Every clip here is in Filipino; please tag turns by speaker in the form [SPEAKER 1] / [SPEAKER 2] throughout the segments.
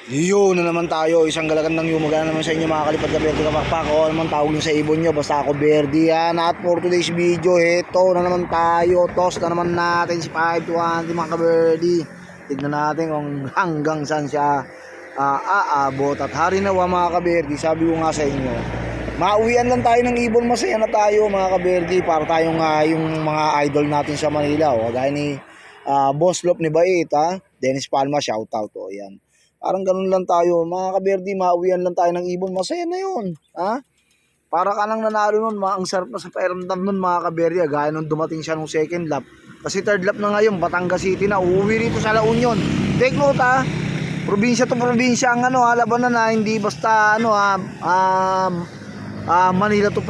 [SPEAKER 1] Yun na naman tayo, isang galagandang yumagana naman sa inyo mga kalipad ka Berdi Kapakpak. O naman tawag nyo sa ibon nyo, basta ako Berdi yan. At for today's video, heto na naman tayo. Toss na naman natin si 520 mga ka-Berdi. Tignan natin kung hanggang saan siya aabot. At hari nawa mga ka-Berdi, sabi ko nga sa inyo, mauwian lang tayo ng ibon, masaya na tayo mga ka-Berdi. Para tayong yung mga idol natin sa Manila. O gaya ni Boss Lop ni Bait, Dennis Palma, shoutout. O yan. Parang ganun lang tayo, mga ka-Berdi, mauwian lang tayo ng ibon, masaya na yun, Para ka nang nanalo nun, ang sarap na sa pakiramdam nun mga ka-Berdi, gaya nung dumating siya nung second lap. Kasi third lap na ngayon, Batangas City na, uuwi rito sa La Union. Take note probinsya to probinsya ang labanan na, hindi basta Manila to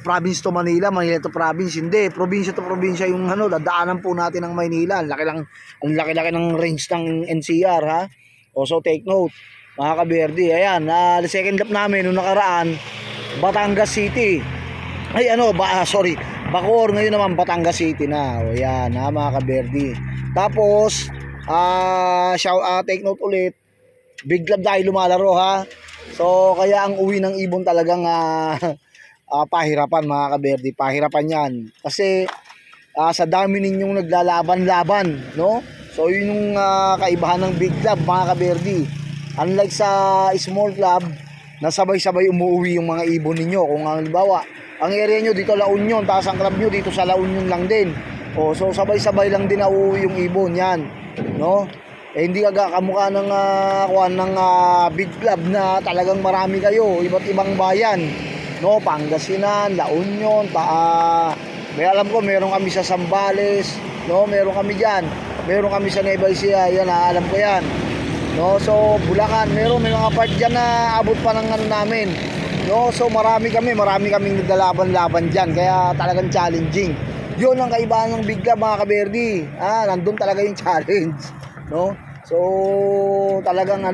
[SPEAKER 1] province to Manila, Manila to province, hindi, probinsya to probinsya yung dadaanan po natin ng Maynila. Ang laki-laki ng range ng NCR, Also take note, mga ka-Berdi. Ayan, second lap namin nung nakaraan, Batangas City. Bacoor. Ngayon naman Batangas City na. O yan, mga ka-Berdi. Tapos, take note ulit, big club dahil lumalaro, So, kaya ang uwi ng ibon talagang pahirapan mga ka-Berdi. Pahirapan yan. Kasi, sa dami ninyong naglalaban-laban, no? So yun yung kaibahan ng big club mga ka-Berdi. Unlike sa small club na sabay-sabay umuwi yung mga ibon ninyo. Kung halimbawa, ang area nyo dito La Union, tapos ang club nyo dito sa La Union lang din. So sabay-sabay lang din na uuwi yung ibon yan, no? Hindi kamukha ng big club na talagang marami kayo, iba't ibang bayan, no? Pangasinan, La Union, may alam ko meron kami sa Zambales, no? Meron kami diyan. Meron kami sa Nueva Ecija, yan alam ko yan. No, so Bulacan, may mga part diyan na abot pa ng namin. No, so marami kaming naglalaban-laban diyan, kaya talagang challenging. 'Yun ang kaibahan ng big club mga ka-Berdi. Nandun talaga yung challenge, no? So talagang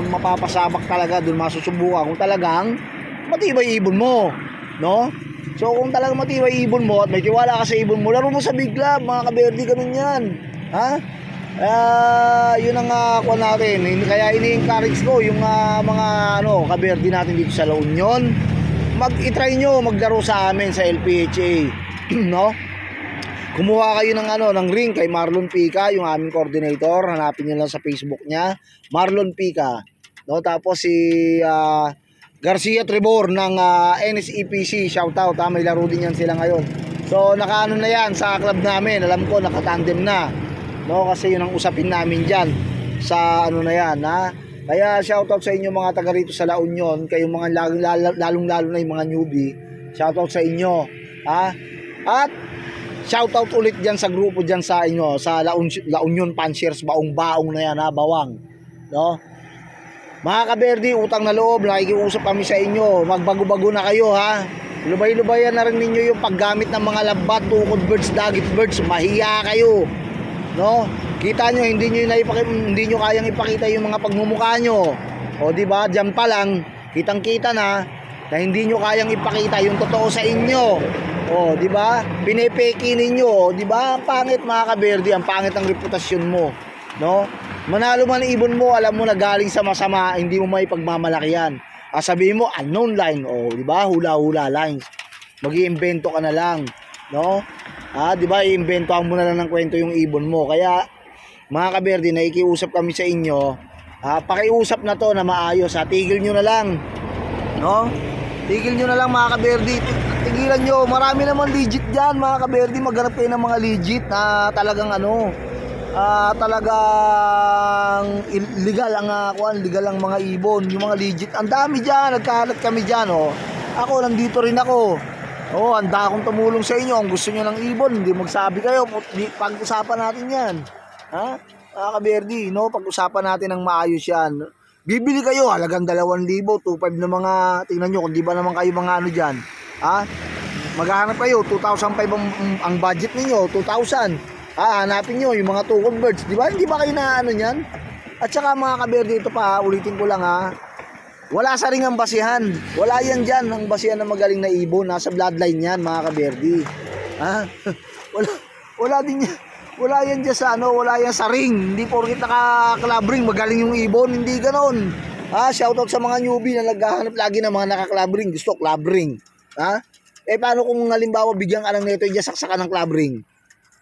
[SPEAKER 1] mapapasabak talaga doon, masusubukan kung talagang matibay ibon mo, no? So kung talagang matibay ibon mo at may tiwala ka sa ibon mo, laro mo sa big club mga ka-Berdi, ganun yan. Yun ang kuha natin. Kaya ini-encourage ko yung mga ka-Berdi natin dito sa La Union, mag-i-try nyo maglaro sa amin sa LPHA. No? Kumuha kayo ng ring kay Marlon Pica, yung aming coordinator. Hanapin nyo lang sa Facebook niya, Marlon Pica. No? Tapos si Garcia Trevor ng NSEPC, shoutout, may laro din yan sila ngayon. So nakaano na yan sa club namin, alam ko nakatandem na, no? Kasi yun ang usapin namin dyan sa na yan, Kaya shoutout sa inyo mga taga rito sa La Union, kayong mga lalong-lalo na yung mga newbie, shoutout sa inyo, At shoutout ulit dyan sa grupo dyan sa inyo, sa La Union Pansiers, baong-baong na yan, bawang, no? Mga ka-Berdi, utang na loob, nakikiusap kami sa inyo, magbago-bago na kayo, Lubay-lubayan na rin ninyo yung paggamit ng mga lambat, tukod birds, dagit birds, mahiya kayo, no? Kita nyo, hindi nyo kayang ipakita yung mga pagmumukha nyo. O di ba, diyan pa lang kitang-kita na hindi nyo kayang ipakita yung totoo sa inyo. O di ba? Pinepeki ninyo, di ba? Ang pangit mga ka-Berdi, ang pangit ng reputasyon mo, no? Manalo man ibon mo, alam mo na galing sa masama, hindi mo may pagmamalaki yan. Sabihin mo unknown line, di ba? Hula-hula lines. Mag-iimbento ka na lang, no? Di ba? Iimbentohan mo na lang ng kwento yung ibon mo. Kaya mga ka-Berdi, nakikiusap kami sa inyo, pakiusap na to na maayos, tigil nyo na lang, no? Tigil nyo na lang mga ka-Berdi, tigilan nyo. Marami naman legit dyan mga ka-Berdi, maghanap kayo ng mga legit na talagang talagang legal ang mga ibon, yung mga legit. Ang dami diyan, nagkalat kami diyan, Ako nandito rin ako. Handa akong tumulong sa inyo. Kung gusto niyo ng ibon, hindi magsabi kayo, pag-usapan natin 'yan. Mga ka-Berdi, no? Pag-usapan natin ng maayos 'yan. Bibili kayo, halagang 2,000, 2,500 na mga, tingnan niyo kung di ba naman kayo mga diyan. Maghahanap kayo, 2,500 ang budget niyo, 2,000. Hanapin nyo yung mga tukod birds, di ba? Hindi ba kayo na niyan? At saka mga ka-Berdi, ito pa, ulitin ko lang wala sa ring ang basihan. Wala yan dyan, ang basihan ng magaling na ibon. Nasa bloodline yan mga ka-Berdi. Wala din yan. Wala yan dyan sa ano, wala yan sa ring. Hindi porkit naka-club ring, magaling yung ibon. Hindi ganon. Shoutout sa mga newbie na naghahanap lagi ng mga naka-club ring. Gusto club ring. Paano kung halimbawa bigyan ka lang nito, dyan saksakan ng club ring?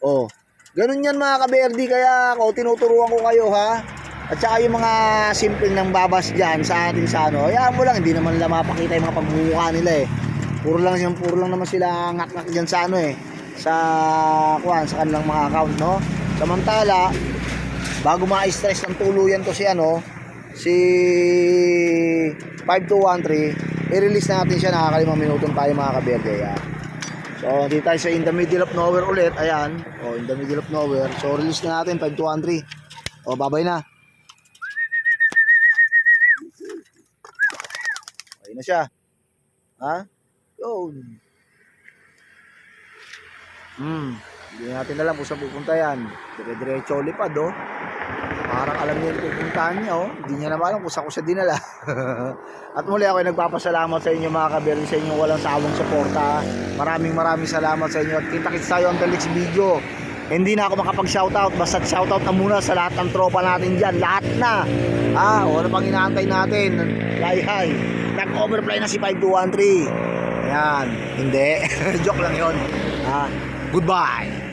[SPEAKER 1] Oh. Ganun yan mga kaberdi. Kaya ako, tinuturuan ko kayo ha. At saka yung mga simpleng nang babas dyan sa atin sa ano. Hayaan mo lang, hindi naman nila mapakita yung mga pagbubuka nila eh. Puro lang naman sila ngak-ngak dyan sa ano eh. Sa kanilang mga account, no? Samantala, bago ma-stress ng tuluyan to si ano, si 5213, i-release natin siya, nakakalimang minutong tayo mga kaberde. So, dito tayo sa In the Middle of Nowhere ulit. Ayan, In the Middle of Nowhere. So, release na natin 5213. Babay na. Babay na siya. Yun. Hindi natin alam kung saan pupunta yan. Dire-diretso lipad, Parang alam niya yung pupuntahan niya, Hindi niya naman alam kung saan ko siya dinala. At muli ako ay nagpapasalamat sa inyo mga kaberdi, sa inyong walang sawang suporta. Maraming salamat sa inyo. At kita-kits tayo on the next video. Hindi na ako makapag-shoutout. Basta shoutout na muna sa lahat ng tropa natin dyan. Lahat na. Ano pang inaantay natin? Hi. Nag-overfly na si 5213. Ayan. Hindi. Joke lang yun. Goodbye.